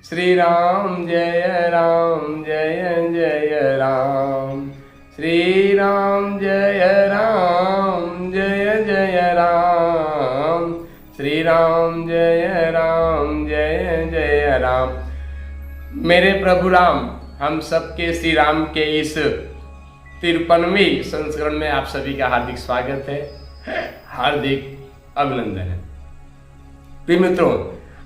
श्री राम जय जय राम। श्री राम जय जय राम। श्री राम जय जय राम। मेरे प्रभु राम, हम सबके श्री राम के इस 53वें संस्करण में आप सभी का हार्दिक स्वागत है, हार्दिक अभिनंदन है। प्रिय मित्रों,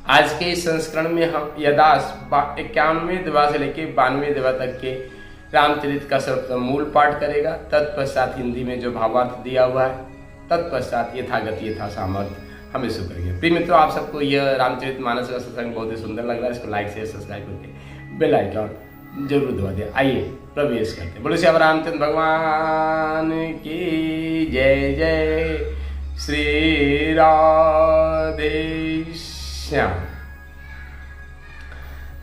आज के इस संस्करण में हम यदास 91वें दिवा से लेकर 92वें दिवा तक के रामचरित का सर्वप्रथम मूल पाठ करेगा। तत्पश्चात हिंदी में जो भावार्थ दिया हुआ है, तत्पश्चात यथागत यथा सामर्थ्य हमें शुरू करेंगे। प्रिय मित्रों, आप सबको यह रामचरित मानस का सत्संग बहुत ही सुंदर लग रहा है। इसको लाइक शेयर सब्सक्राइब करके बेल आइकन जरूर दबा दिया। आइए प्रवेश करते हैं। बोलो श्री रामचंद्र भगवान की जय जय। श्री राधे श्याम।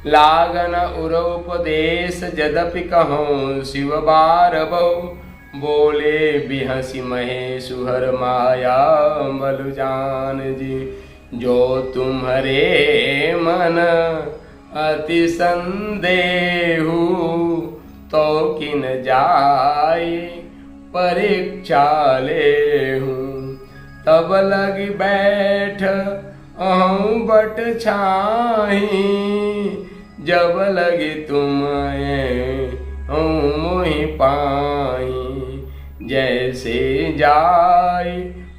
लागन उरोपदेश जदपि कहूँ शिव बार बहु, बोले बिहसी महेशुहर माया बलु जान जी। जो तुम्हारे मन अति संदेहु, तो किन जाय परीक्षा लेहूँ। तब लगी बैठ अहूँ बट छाही, जब लगी तुम्हें मोहि पाई। जैसे जाय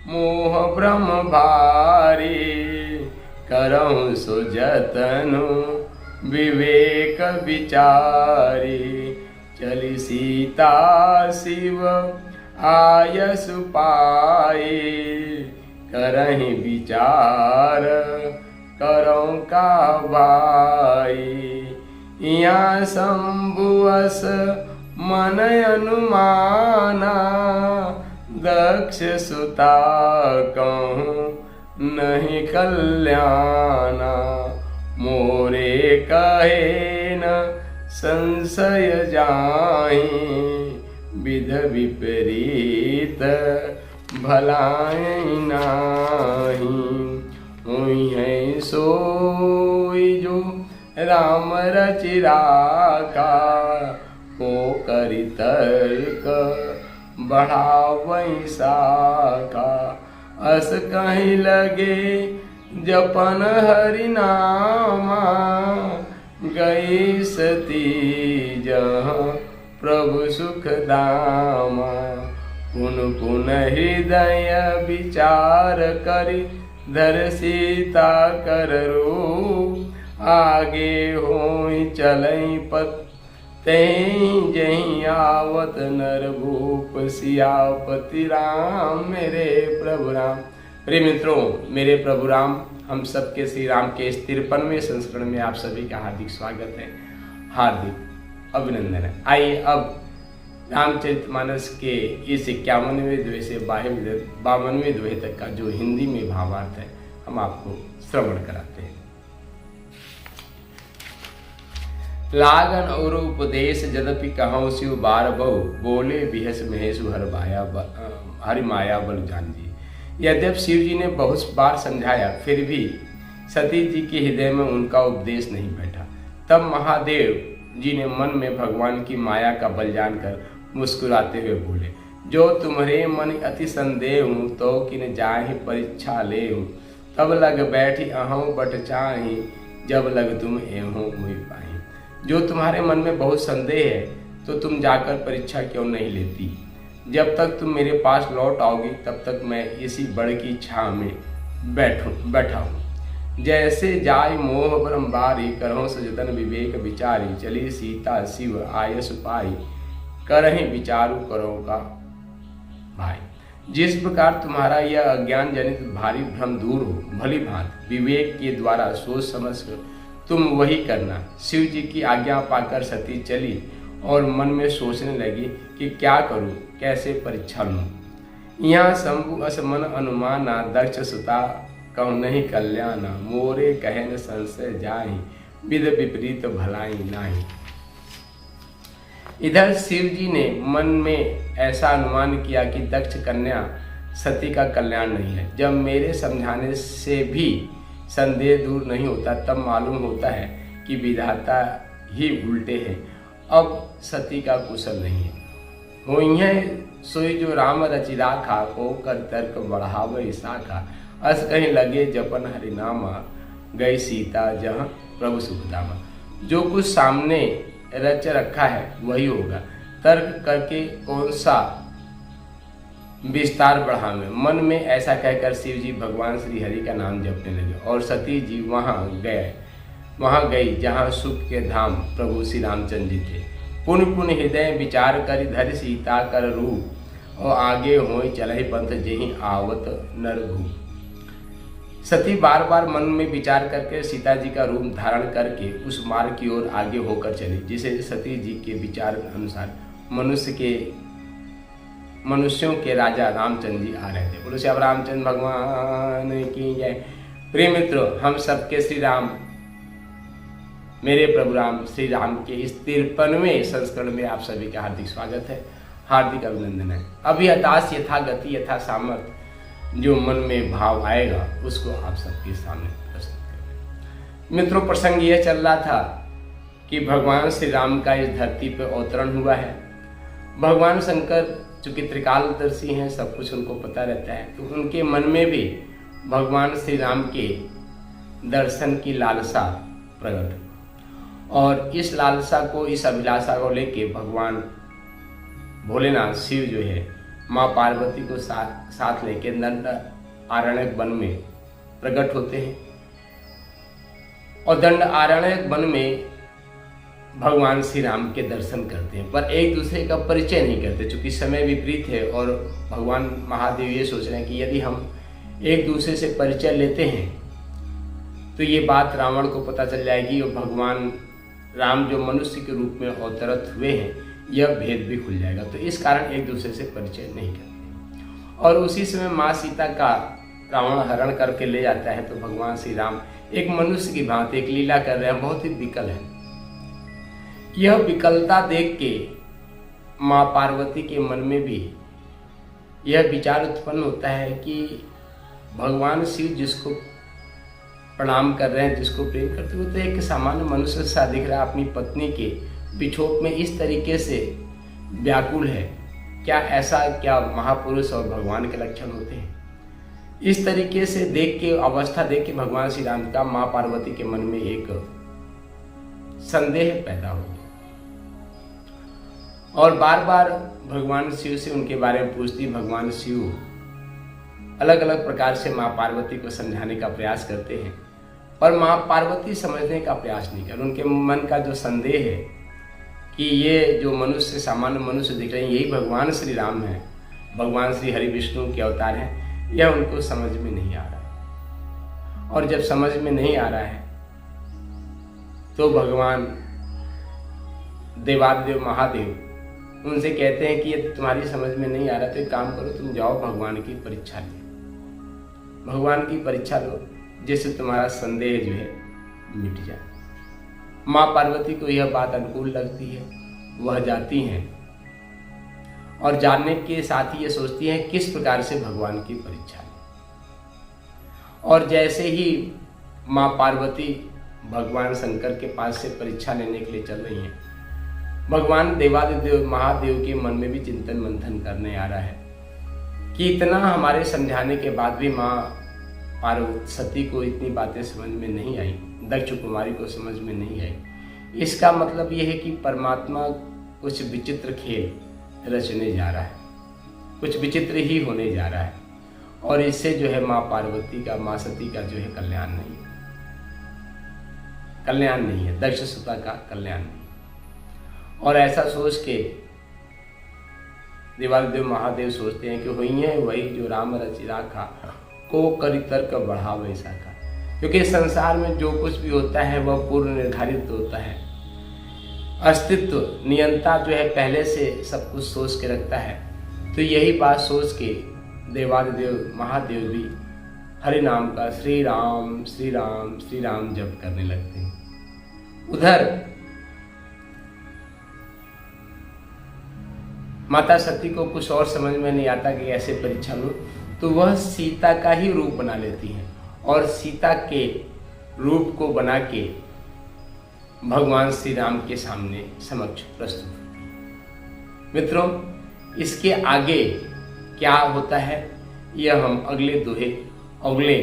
मोह भ्रम भारी, करहूँ सो जतनु विवेक विचारी। चली सीता शिव आयसु पाए, करहि विचार करौं का भाई। यहाँ शंभुअस मन अनुमाना, दक्ष सुता कहूँ नहीं कल्याणा। मोरे कहे न संशय जाहि, विध विपरीत भलाई नाही। हुई है सोई जो राम रचिरा का, को करि तर्क बढ़ावै साका। अस कहीं लगे जपन हरि नामा, गई सती जहाँ प्रभु सुख दामा। पुन पुन हृदय विचार करि, धर सीता कर रूप। आगे होई चलई पत तें जहीं आवत नर भूप। सियापति राम मेरे प्रभु राम। प्रिय मित्रों, मेरे प्रभु राम, हम सबके श्री राम के इस 53वें संस्करण में आप सभी का हार्दिक स्वागत है, हार्दिक अभिनंदन है। आइए अब रामचरितमानस के इस 51वें द्वय से 52वें द्वय तक का जो हिंदी में भावार्थ है, हम आपको श्रवण कराते हैं। लागन और उपदेश जदपि कहूँ शिव बार बहु, बोले बिहस महेशु हरि माया बल जान जी। यद्यपि शिव जी ने बहुत बार समझाया, फिर भी सती जी के हृदय में उनका उपदेश नहीं बैठा। तब महादेव जी ने मन में भगवान की माया का बल जानकर मुस्कुराते हुए बोले, जो तुम्हारे मन अति संदेह हूँ, तो किन जाहि परीक्षा ले हूँ। तब लग बैठी अहूँ बट चाही, जब लग तुम एहूँ मुहि पाई। जो तुम्हारे मन में बहुत संदेह है, तो तुम जाकर परीक्षा क्यों नहीं लेती। जब तक तुम मेरे पास लौट आओगी, तब तक मैं इसी बड़ की छाँव में बैठा हूँ। जैसे जाय मोह भ्रम बारी, करहूँ सजतन विवेक विचारी। चली सीता शिव आयस पाई, करहि विचारु करो का भाई। जिस प्रकार तुम्हारा यह अज्ञान जनित भारी भ्रम दूर हो, भली भांति विवेक के द्वारा सोच समझ कर तुम वही करना। शिव जी की आज्ञा पाकर सती चली और मन में सोचने लगी कि क्या करूं, कैसे परीक्षा लूं। यहाँ शंभु असमन अनुमाना, दक्ष सुता कहूँ नहीं कल्याणा। मोरे कहे न संशय जाहि, विध विपरीत भलाई नाही। इधर शिव जी ने मन में ऐसा अनुमान किया कि दक्ष कन्या सती का कल्याण नहीं है। जब मेरे समझाने से भी संदेह दूर नहीं होता, तब मालूम होता है कि विधाता ही उल्टे हैं, अब सती का कुशल नहीं है। होइहें सोई जो राम रचि राखा, को कर तर्क बढ़ावे शाखा। अस कहीं लगे जपन हरिनामा, गई सीता जहाँ प्रभु सुखधामा। जो कुछ सामने रच रखा है वही होगा, तर्क करके कौन सा विस्तार बढ़ावे। मन में ऐसा कहकर शिव जी भगवान श्री हरि का नाम जपने लगे और सती जी वहाँ गई जहाँ सुख के धाम प्रभु श्री रामचंद्र जी थे। पुण्य पुण्य हृदय विचार कर धर सीता कर रूप, और आगे होई चलहि पंथ जेहि आवत नरभू। सती बार बार मन में विचार करके सीता जी का रूप धारण करके उस मार्ग की ओर आगे होकर चली, जिसे सती जी के विचार अनुसार मनुष्यों के राजा रामचंद्र जी आ रहे थे। बोलो श्री रामचंद्र भगवान की जय। प्रिय मित्रों, हम सबके श्री राम, मेरे प्रभु राम श्री राम के इस 53वें संस्करण में आप सभी का हार्दिक स्वागत है, हार्दिक अभिनंदन है। अभी यथास यथा गति यथा सामर्थ, जो मन में भाव आएगा उसको आप सबके सामने प्रस्तुत करें। मित्रों, प्रसंग यह चल रहा था कि भगवान श्री राम का इस धरती पर अवतरण हुआ है। भगवान शंकर चूंकि त्रिकालदर्शी हैं, सब कुछ उनको पता रहता है, तो उनके मन में भी भगवान श्री राम के दर्शन की लालसा प्रकट, और इस लालसा को, इस अभिलाषा को लेके भगवान भोलेनाथ शिव जो है माँ पार्वती को साथ लेके दंड आरण्यक वन में प्रकट होते हैं। और दंड आरण्यक वन में भगवान श्री राम के दर्शन करते हैं, पर एक दूसरे का परिचय नहीं करते, चूंकि समय विपरीत है। और भगवान महादेव ये सोच रहे हैं कि यदि हम एक दूसरे से परिचय लेते हैं तो ये बात रावण को पता चल जाएगी, और भगवान राम जो मनुष्य के रूप में अवतरित हुए हैं, यह भेद भी खुल जाएगा। तो इस कारण एक दूसरे से परिचय नहीं करते। और उसी समय माँ सीता का रावण हरण करके ले जाता है, तो भगवान श्री राम एक मनुष्य की भांति एक लीला कर रहे हैं, बहुत ही विकल है। यह विकलता देख के माँ पार्वती के मन में भी यह विचार उत्पन्न होता है कि भगवान शिव जिसको प्रणाम कर रहे हैं, जिसको प्रेम करते, वो तो एक सामान्य मनुष्य सा दिख रहा है, अपनी पत्नी के विछोह में इस तरीके से व्याकुल है। क्या महापुरुष और भगवान के लक्षण होते हैं? इस तरीके से देख के, अवस्था देख के भगवान श्री राम का माँ पार्वती के मन में एक संदेह पैदा हो गया, और बार बार भगवान शिव से उनके बारे में पूछती। भगवान शिव अलग अलग प्रकार से माँ पार्वती को समझाने का प्रयास करते हैं, पर माँ पार्वती समझने का प्रयास नहीं कर। उनके मन का जो संदेह है कि ये जो मनुष्य, सामान्य मनुष्य दिख रहे हैं, यही भगवान श्री राम हैं, भगवान श्री हरि विष्णु के अवतार हैं, यह उनको समझ में नहीं आ रहा है। और जब समझ में नहीं आ रहा है तो भगवान देवादिदेव महादेव उनसे कहते हैं कि ये तुम्हारी समझ में नहीं आ रहा, तो एक काम करो, तुम जाओ भगवान की परीक्षा लो, भगवान की परीक्षा लो, जिससे तुम्हारा संदेह जो है मिट जाए। माँ पार्वती को यह बात अनुकूल लगती है, वह जाती हैं और जानने के साथ ही ये सोचती हैं किस प्रकार से भगवान की परीक्षा लें। और जैसे ही माँ पार्वती भगवान शंकर के पास से परीक्षा लेने के लिए चल रही हैं, भगवान देवादिदेव महादेव के मन में भी चिंतन मंथन करने आ रहा है कि इतना हमारे समझाने के बाद भी माँ पार्वती सती को इतनी बातें समझ में नहीं आई, दक्ष कुमारी को समझ में नहीं आई। इसका मतलब यह है कि परमात्मा कुछ विचित्र खेल रचने जा रहा है, कुछ विचित्र ही होने जा रहा है, और इससे जो है माँ पार्वती का, माँ सती का जो है कल्याण नहीं है, दक्ष सुता का कल्याण नहीं। और ऐसा सोच के देवादिदेव महादेव सोचते हैं कि वही है वही जो राम रचि राखा, को करी तर्क बढ़ावे शाखा। क्योंकि संसार में जो कुछ भी होता है वह पूर्व निर्धारित होता है। अस्तित्व नियंता जो है पहले से सब कुछ सोच के रखता है, तो यही बात सोच के देवादिदेव महादेव भी हरि नाम का श्री राम श्री राम श्री राम जप करने लगते हैं। उधर माता सती को कुछ और समझ में नहीं आता कि ऐसे परीक्षा लो, तो वह सीता का ही रूप बना लेती हैं, और सीता के रूप को बना के भगवान श्री राम के सामने समक्ष प्रस्तुत। मित्रों, इसके आगे क्या होता है यह हम अगले दोहे अगले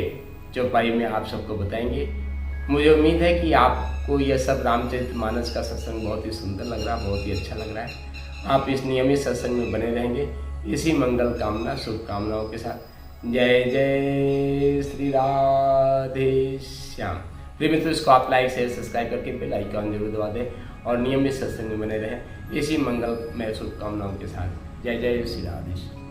चौपाई में आप सबको बताएंगे। मुझे उम्मीद है कि आपको यह सब रामचरितमानस का सत्संग बहुत ही सुंदर लग रहा है, बहुत ही अच्छा लग रहा है। आप इस नियमित सत्संग में बने रहेंगे। इसी मंगल कामना शुभकामनाओं के साथ जय जय श्री राधे श्याम। प्रिय मित्रों, इसको आप लाइक शेयर सब्सक्राइब करके बेल आइकन जरूर दबा दें और नियमित सत्संग में बने रहें। इसी मंगल में शुभकामनाओं के साथ जय जय श्री राधे श्याम।